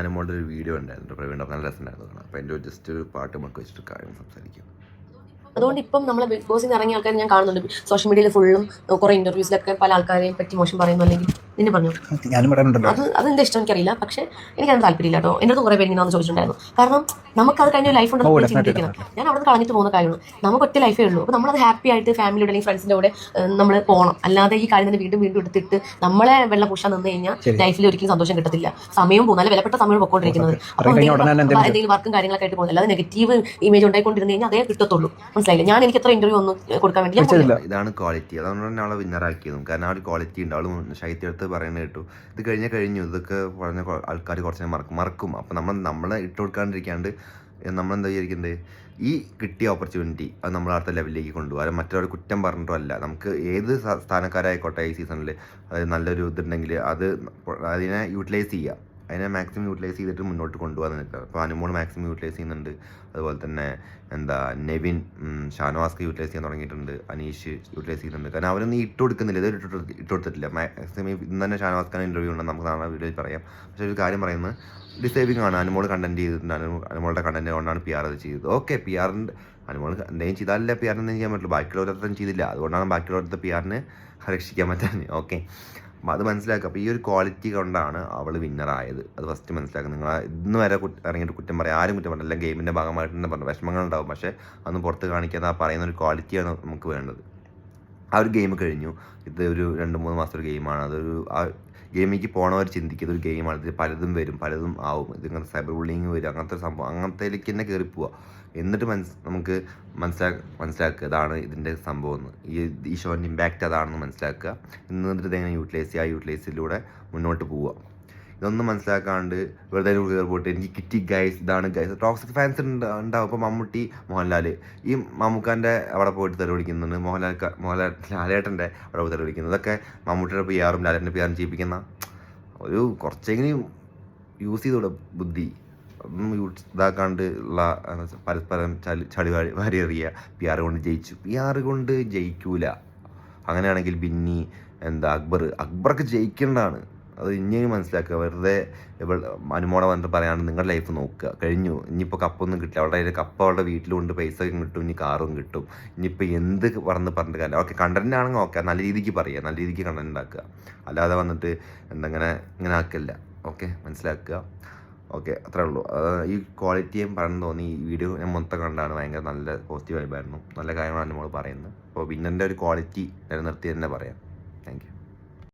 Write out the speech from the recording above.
അനുമോളുടെ ഒരു വീഡിയോ ഉണ്ടായിരുന്നു, പ്രവീൺ നല്ല രസമുണ്ടായിരുന്നു. അപ്പോൾ എൻ്റെ ജസ്റ്റ് ഒരു പാട്ട് നമുക്ക് വെച്ചിട്ട് കാര്യം സംസാരിക്കും. അതുകൊണ്ട് ഇപ്പം നമ്മൾ ബിഗ് ബോസിൽ നിന്ന് ഇറങ്ങിയ ആൾക്കാർ ഞാൻ കാണുന്നുണ്ട് സോഷ്യൽ മീഡിയയിൽ ഫുള്ളും കുറേ ഇന്റർവ്യൂസിലൊക്കെ പല ആൾക്കാരെയും പറ്റി മോശം പറയുന്നു, അല്ലെങ്കിൽ നിന്നെ പറഞ്ഞു അതെന്റെ ഇഷ്ടം എനിക്കറിയില്ല, പക്ഷേ എനിക്കത് താല്പര്യമില്ല കേട്ടോ. എൻ്റെ അടുത്ത് കുറേ പേര് ഇങ്ങനെ ചോദിച്ചിട്ടുണ്ടായിരുന്നു. കാരണം നമുക്കത് കഴിഞ്ഞ ലൈഫ് ഉണ്ടെന്ന് ചിന്തിക്കണം. ഞാൻ അവിടെ നിന്ന് കളഞ്ഞിട്ട് പോകുന്ന കാര്യമാണ്. നമുക്ക് ഒറ്റ ലൈഫേ ഉള്ളൂ. അപ്പോൾ നമ്മളത് ഹാപ്പി ആയിട്ട് ഫാമിലിയുടെ അല്ലെങ്കിൽ ഫ്രണ്ട്സിൻ്റെ കൂടെ നമ്മൾ പോകണം. അല്ലാതെ ഈ കാര്യം തന്നെ വീണ്ടും വീണ്ടും എടുത്തിട്ട് നമ്മളെ വെള്ളം പൂശാൻ നിന്ന് കഴിഞ്ഞാൽ ലൈഫിൽ ഒരിക്കലും സന്തോഷം കിട്ടത്തില്ല. സമയവും പോകും, നല്ല വിലപ്പെട്ട സമയം പൊക്കോണ്ടിരിക്കുന്നത്. അപ്പോൾ എന്തെങ്കിലും വർക്കും കാര്യങ്ങളൊക്കെ ആയിട്ട് പോകുന്നത്, അല്ലാതെ നെഗറ്റീവ് ഇമേജ് ഉണ്ടായിക്കൊണ്ടിരുന്നു കഴിഞ്ഞാൽ അതേ കിട്ടത്തുള്ളൂ. മനസ്സിലായില്ല? ഞാൻ എനിക്ക് എത്ര ഇന്റർവ്യൂ ഒന്നും കൊടുക്കാൻ വേണ്ടി ഇതാണ് ക്വാളിറ്റി. അതുകൊണ്ട് അവളെ വിന്നറാക്കിയതും. കാരണം ആ ഒരു ക്വാളിറ്റി ഉണ്ട്. അവൾ ശൈത്യടുത്ത് പറയുന്നത് കേട്ടു, ഇത് കഴിഞ്ഞു, ഇതൊക്കെ പറഞ്ഞ ആൾക്കാർ കുറച്ച് മറക്കും. അപ്പം നമ്മളെ ഇട്ട് കൊടുക്കാണ്ടിരിക്കാണ്ട് നമ്മളെന്താ വിചാരിക്കുന്നത്, ഈ കിട്ടിയ ഓപ്പർച്യൂണിറ്റി അത് നമ്മൾ അടുത്ത ലെവലിലേക്ക് കൊണ്ടുപോകാം. മറ്റൊരു കുറ്റം പറഞ്ഞിട്ടോ അല്ല. നമുക്ക് ഏത് സ്ഥാനക്കാരായിക്കോട്ടെ ഈ സീസണിൽ അതായത് നല്ലൊരു ഇതുണ്ടെങ്കിൽ അതിനെ യൂട്ടിലൈസ് ചെയ്യാം. അതിനെ മാക്സിമം യൂട്ടിലൈസ് ചെയ്തിട്ട് മുന്നോട്ട് കൊണ്ടുപോകാൻ നിൽക്കുക. അപ്പോൾ അനുമോൾ മാക്സിമം യൂട്ടിലൈസ് ചെയ്യുന്നുണ്ട്. അതുപോലെ തന്നെ നെവിൻ, ഷാനവാസ്ക്ക് യൂട്ടിലൈസ് ചെയ്യാൻ തുടങ്ങിയിട്ടുണ്ട്. അനീഷ് യൂട്ടിലൈസ് ചെയ്യുന്നുണ്ട്. കാരണം അവരൊന്നും ഇട്ട് കൊടുക്കുന്നില്ല, ഇത് ഇട്ട് കൊടുത്തിട്ടില്ല. മാക്സിമം ഇന്ന് തന്നെ ഷാനവാസ്ഖാൻ ഇൻ്റർവ്യൂ ഉണ്ടെന്ന് നമുക്ക് നാളെ വീഡിയോയിൽ പറയാം. പക്ഷേ ഒരു കാര്യം പറയുന്നത് ഡിസേബിങ് ആണ്. അനുമോൾ കണ്ടന്റ് ചെയ്തിട്ടുണ്ട്. അനുമോളുടെ കണ്ടന്റ് കൊണ്ടാണ് PR അത് ചെയ്തത്. ഓക്കെ, PR-ൻ്റെ അനുമോൾ എന്തെങ്കിലും ചെയ്താലല്ലേ PR എന്തെങ്കിലും ചെയ്യാൻ പറ്റുള്ളൂ. ബാക്കിയുള്ളവരൊന്നും ചെയ്തില്ല. അതുകൊണ്ടാണ് ബാക്കിയുള്ളവരുടെ PR-നെ രക്ഷിക്കാൻ പറ്റാൻ. ഓക്കെ, അപ്പം അത് മനസ്സിലാക്കുക. അപ്പോൾ ഈ ഒരു ക്വാളിറ്റി കൊണ്ടാണ് അവൾ വിന്നറായത്. അത് ഫസ്റ്റ് മനസ്സിലാക്കുക. നിങ്ങൾ ഇന്ന് വരെ ഇറങ്ങിയിട്ട് കുറ്റം പറയാം, ആരും കുറ്റം പറയില്ല. എല്ലാം ഗെയിമിൻ്റെ ഭാഗമായിട്ട് തന്നെ പറഞ്ഞു, വിഷമങ്ങളുണ്ടാവും. പക്ഷേ അതൊന്നും പുറത്ത് കാണിക്കാതെ ആ പറയുന്ന ഒരു ക്വാളിറ്റിയാണ് നമുക്ക് വേണ്ടത്. ആ ഒരു ഗെയിം കഴിഞ്ഞു. ഇത് ഒരു 2-3 മാസം ഒരു ഗെയിമാണ്. അതൊരു ആ ഗെയിമിലേക്ക് പോണവർ ചിന്തിക്കുക, ഇതൊരു ഗെയിമാണ്. ഇതിൽ പലതും വരും, പലതും ആവും. ഇതിങ്ങനെ സൈബർ ബുള്ളിങ് വരും, അങ്ങനത്തെ സംഭവം, അങ്ങനത്തേലേക്ക് തന്നെ കയറി പോവുക. എന്നിട്ട് നമുക്ക് മനസ്സിലാക്കുക ഇതാണ് ഇതിൻ്റെ സംഭവം എന്ന്, ഈ ഷോൻ്റെ ഇമ്പാക്റ്റ് അതാണെന്ന് മനസ്സിലാക്കുക. എന്നിട്ട് ഇതെങ്ങനെ യൂട്ടിലൈസ് ചെയ്യുക, യൂട്ടിലൈസിലൂടെ മുന്നോട്ട് പോവുക. ഇതൊന്നും മനസ്സിലാക്കാണ്ട് വെറുതെ കയറി പോയിട്ട് എനിക്ക് കിട്ടി ഗൈസ്, ഇതാണ് ഗൈസ്. ടോക്സിക് ഫാൻസ് ഉണ്ടാവും. ഇപ്പോൾ മമ്മൂട്ടി, മോഹൻലാൽ, ഈ മമ്മൂക്കാൻ്റെ അവിടെ പോയിട്ട് തെറി പിടിക്കുന്നുണ്ട്. ലാലേട്ടൻ്റെ അവിടെ പോയി തെറി പിടിക്കുന്നത്. ഇതൊക്കെ മമ്മൂട്ടിയുടെ PR-ഉം ലാലേട്ടൻ്റെ PR-ഉം ചെയ്യിപ്പിക്കുന്ന ഒരു കുറച്ചെങ്കിലും യൂസ് ചെയ്തൂടെ ബുദ്ധി. ഒന്നും ഇതാക്കാണ്ട് ഉള്ള പരസ്പരം ചളി വാരിയെറിയുക. PR കൊണ്ട് ജയിച്ചു, PR കൊണ്ട് ജയിക്കൂല. അങ്ങനെയാണെങ്കിൽ ബിന്നി അക്ബർക്ക് ജയിക്കേണ്ടതാണ്. അത് ഇനിയും മനസ്സിലാക്കുക. വെറുതെ അനുമോളെ വന്നിട്ട് പറയാണ്ട് നിങ്ങളുടെ ലൈഫ് നോക്കുക. കഴിഞ്ഞു. ഇനിയിപ്പോൾ കപ്പൊന്നും കിട്ടില്ല. അവളുടെ കപ്പ് അവളുടെ വീട്ടിലുണ്ട്, പൈസ കിട്ടും, ഇനി കാറും കിട്ടും. ഇനിയിപ്പോൾ എന്ത് പറഞ്ഞിട്ട് കാര്യം. ഓക്കെ, കണ്ടന്റ് ആണെങ്കിൽ ഓക്കെ, നല്ല രീതിക്ക് പറയുക, നല്ല രീതിക്ക് കണ്ടന്റ് ഉണ്ടാക്കുക. അല്ലാതെ വന്നിട്ട് ഇങ്ങനെ ആക്കില്ല. ഓക്കെ, മനസ്സിലാക്കുക. ഓക്കെ, അത്രേ ഉള്ളൂ. ഈ ക്വാളിറ്റിയും പറഞ്ഞു തോന്നി. ഈ വീഡിയോ ഞാൻ മൊത്തം കണ്ടാണ്. ഭയങ്കര നല്ല പോസിറ്റീവ് വൈബായിരുന്നു. നല്ല കാര്യമാണ് അനുമോൾ പറയുന്നത്. അപ്പോൾ വിന്നറിൻ്റെ ഒരു ക്വാളിറ്റി നിലനിർത്തി തന്നെ പറയാം.